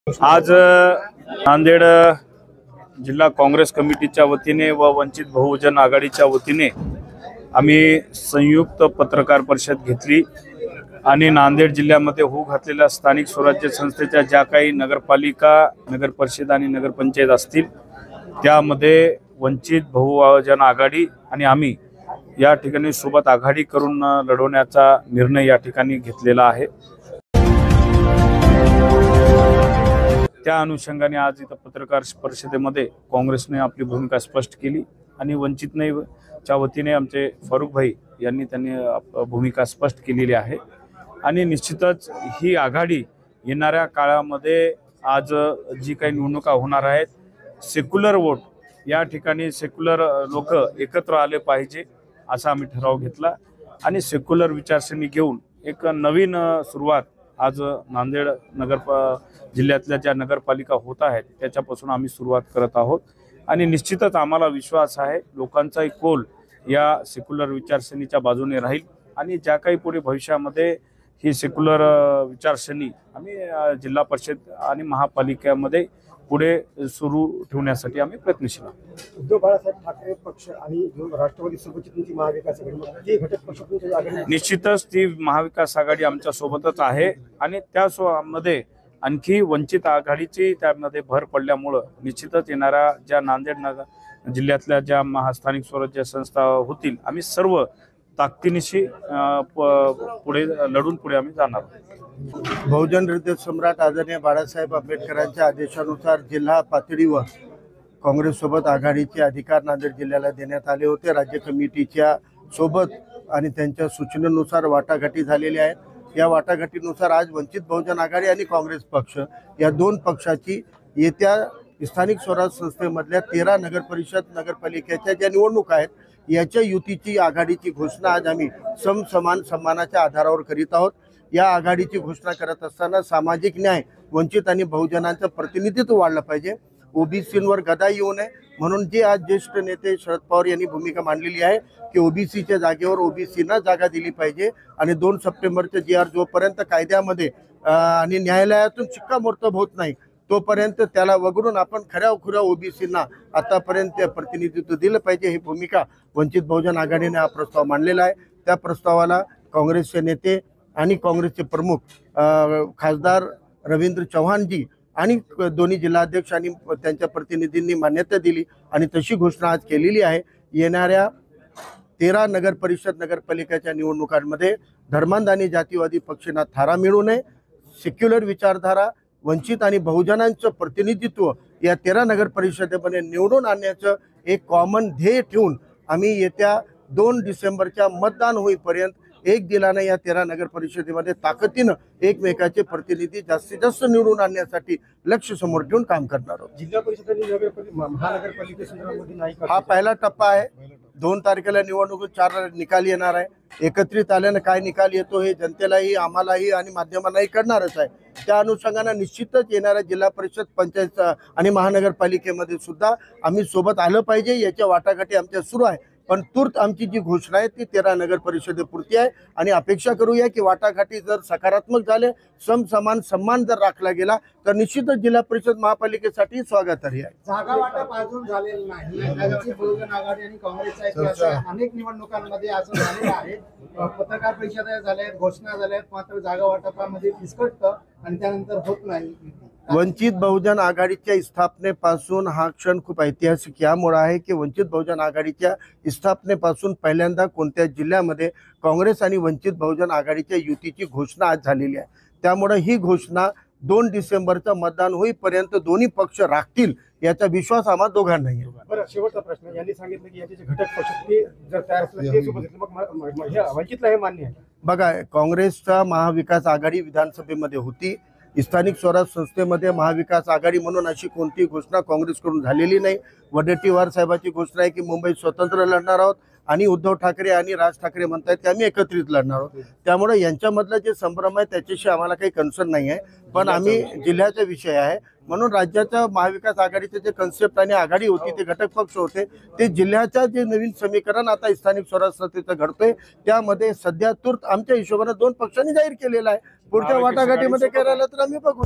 आज नांदेड जिल्हा काँग्रेस कमिटीच्या वतीने व वंचित बहुजन आघाडीच्या वतीने आम्ही संयुक्त पत्रकार परिषद घेतली आणि नांदेड जिल्ह्यामध्ये होऊ घातलेल्या स्थानिक स्वराज्य संस्थेच्या ज्या काही नगरपालिका, नगर परिषद आणि नगरपंचायत असतील त्यामध्ये वंचित बहुजन आघाडी आणि आम्ही या ठिकाणी सोबत आघाडी करून लढवण्याचा निर्णय या ठिकाणी घेतलेला आहे। त्या अनुषंगाने आज इथं पत्रकार परिषदेमध्ये काँग्रेसने आपली भूमिका स्पष्ट केली आणि वंचितच्या वतीने आमचे फारुख भाई यांनी भूमिका स्पष्ट केलेली आहे आणि निश्चितच ही आघाडी येणाऱ्या काळामध्ये आज जी काही निवडणुका होणार आहेत सेक्युलर वोट या ठिकाणी सेक्युलर लोक एकत्र आले पाहिजे असा आम्ही ठराव घेतला आणि सेक्युलर विचारसरणी घेऊन एक नवीन सुरुवात आज नांदेड जिल्ह्यातल्या ज्या नगरपालिका होत आहेत त्याच्यापासून आम्ही सुरुवात करत आहोत आणि निश्चितच आम्हाला विश्वास आहे लोकांचाही कौल या सेक्युलर विचारसरणीच्या बाजूने राहील आणि ज्या काही पुढे भविष्यामध्ये ही सेक्युलर विचारसरणी आम्ही जिल्हा परिषद आणि महापालिकेमध्ये पुढे सुरू ठेवण्यासाठी आम्ही प्रयत्नशील आहोत। उद्धव बाळासाहेब ठाकरे पक्ष आणि राष्ट्रवादी सोबतची महाविकास आघाडी घटक पक्ष निश्चितच ती महाविकास आघाडी आमच्या सोबतच आहे आणि त्यामध्ये आणखी वंचित आघाडीची त्यामध्ये भर पडल्यामुळे निश्चितच येणाऱ्या ज्या नांदेड जिल्ह्यातल्या ज्या महास्थानिक स्वराज्य संस्था होतील आम्ही सर्व ताकदीनिशी पुढे आम्ही जाणार आहोत। बहुजन हृदय सम्राट आदरणीय बाळासाहेब आंबेडकरांच्या आदेशानुसार जिल्हा पातळीवर काँग्रेससोबत आघाडीचे अधिकार नांदेड जिल्ह्याला देण्यात आले होते। राज्य कमिटीच्या सोबत आणि त्यांच्या सूचनेनुसार वाटाघाटी झालेली आहेत। या वाटाघाटीनुसार आज वंचित बहुजन आघाडी आणि काँग्रेस पक्ष या दोन पक्षाची येत्या स्थानिक स्वराज्य संस्थेमधल्या 13 नगर परिषद नगरपालिकेच्या ज्या निवडणुका आहेत याच्या युतीची आघाडीची घोषणा आज आम्ही सन्मानाच्या आधारावर करीत आहोत। या आघाडीची घोषणा करत असताना सामाजिक न्याय, वंचित आणि बहुजनांचं प्रतिनिधित्व वाढलं पाहिजे, ओबीसींवर गदा येऊ नये म्हणून जे आज ज्येष्ठ नेते शरद पवार यांनी भूमिका मांडलेली आहे की ओबीसीच्या जागेवर ओबीसींना जागा दिली पाहिजे आणि 2 सप्टेंबरचे GR जोपर्यंत कायद्यामध्ये आणि न्यायालयातून शिक्कामोर्तब होत नाही तोपर्यंत त्याला वगळून आपण खऱ्या ओबीसींना आतापर्यंत प्रतिनिधित्व दिलं पाहिजे ही भूमिका वंचित बहुजन आघाडीने हा प्रस्ताव मांडलेला आहे। त्या प्रस्तावाला काँग्रेसचे नेते आणि काँग्रेसचे प्रमुख खासदार रवींद्र चव्हाणजी आणि दोन्ही जिल्हाध्यक्ष आणि त्यांच्या प्रतिनिधींनी मान्यता दिली आणि तशी घोषणा आज केलेली आहे। येणाऱ्या 13 नगर परिषद नगरपालिकेच्या निवडणुकांमध्ये धर्मांध आणि जातीवादी पक्षांना थारा मिळू नये, सेक्युलर विचारधारा, वंचित आणि बहुजनांचं प्रतिनिधित्व या 13 नगर परिषदेमध्ये निवडून आणण्याचं एक कॉमन ध्येय ठेवून आम्ही येत्या 2 डिसेंबरच्या मतदान होईपर्यंत एक दिलानं या 13 नगर परिषदेमध्ये ताकदीनं एकमेकाचे प्रतिनिधी जास्तीत जास्त निवडून आणण्यासाठी लक्ष समोर ठेवून काम करणार आहोत। जिल्हा परिषद आणि महानगरपालिकेमध्ये हा पहिला टप्पा आहे। 2 तारखेला निवडणूक 4 निकाल येणार आहे। एकत्रित आल्यानं काय निकाल येतो हे जनतेलाही आम्हालाही आणि माध्यमांनाही कळणारच आहे। त्या अनुषंगाने निश्चितच येणाऱ्या जिल्हा परिषद, पंचायत आणि महानगरपालिकेमध्ये सुद्धा आम्ही सोबत आलं पाहिजे याच्या वाटाघाटी आमच्या सुरू आहे। पण तूर्त आमची जी घोषणा आहे ती 13 नगर परिषदेपुरती आहे आणि अपेक्षा करूया की वाटाघाटी जर सकारात्मक झाले, सन्मान जर राखला गेला तर निश्चितच जिल्हा परिषद महापालिकेसाठी स्वागतार्ह आहे। जागा वाटप अजून झालेलं नाही। बहुजन आघाडी आणि काँग्रेसच्या अनेक निवडणुकांमध्ये असं झालेलं आहे। पत्रकार परिषदा झाल्या, घोषणा झाल्या, मात्र जागा वाटपामध्ये फिसकटतं आणि त्यानंतर होत नाही। वंचित बहुजन आघाडीच्या स्थापनेपासून हा क्षण खूप ऐतिहासिक यामुळे आहे की वंचित बहुजन आघाडीच्या स्थापनेपासून पहिल्यांदा कोणत्या जिल्ह्यामध्ये काँग्रेस आणि वंचित बहुजन आघाडीच्या युतीची घोषणा आज झालेली आहे। त्यामुळे ही घोषणा 2 डिसेंबरचं मतदान होईपर्यंत दोन्ही पक्ष राखतील याचा विश्वास आम्हा दोघांनाही आहे। बरं, शेवटचा प्रश्न, यांनी सांगितलं की याचे घटक पक्ष ते जर तयार असले ते सोबत मग वंचितला हे मान्य आहे? बघा, काँग्रेसचा महाविकास आघाडी विधानसभेमध्ये होती। स्थानिक स्वराज्य संस्थेमध्ये महाविकास आघाडी म्हणून अशी कोणती घोषणा काँग्रेसकडून झालेली नाही। वडेट्टीवार साहेबांची घोषणा आहे की मुंबईत स्वतंत्र लढणार आहोत आणि उद्धव ठाकरे आणि राज ठाकरे म्हणतात की आम्ही एकत्रित लढणार आहोत। त्यामुळे यांच्यामधलं जे संभ्रम आहे त्याच्याशी आम्हाला काही कन्सर्न नाही आहे, पण आम्ही जिल्ह्याचा विषय आहे म्हणून राज्याच्या महाविकास आघाडीचे जे कन्सेप्ट आणि आघाडी होती ते घटक पक्ष होते ते जिल्ह्याच्या जे नवीन समीकरण आता स्थानिक स्वराज्य संस्थेचं घडतंय त्यामध्ये सध्या तूर्त आमच्या हिशोबाने 2 पक्षांनी जाहीर केलेला आहे। पुढच्या वाटाघाटीमध्ये करायला तर आम्ही बघू।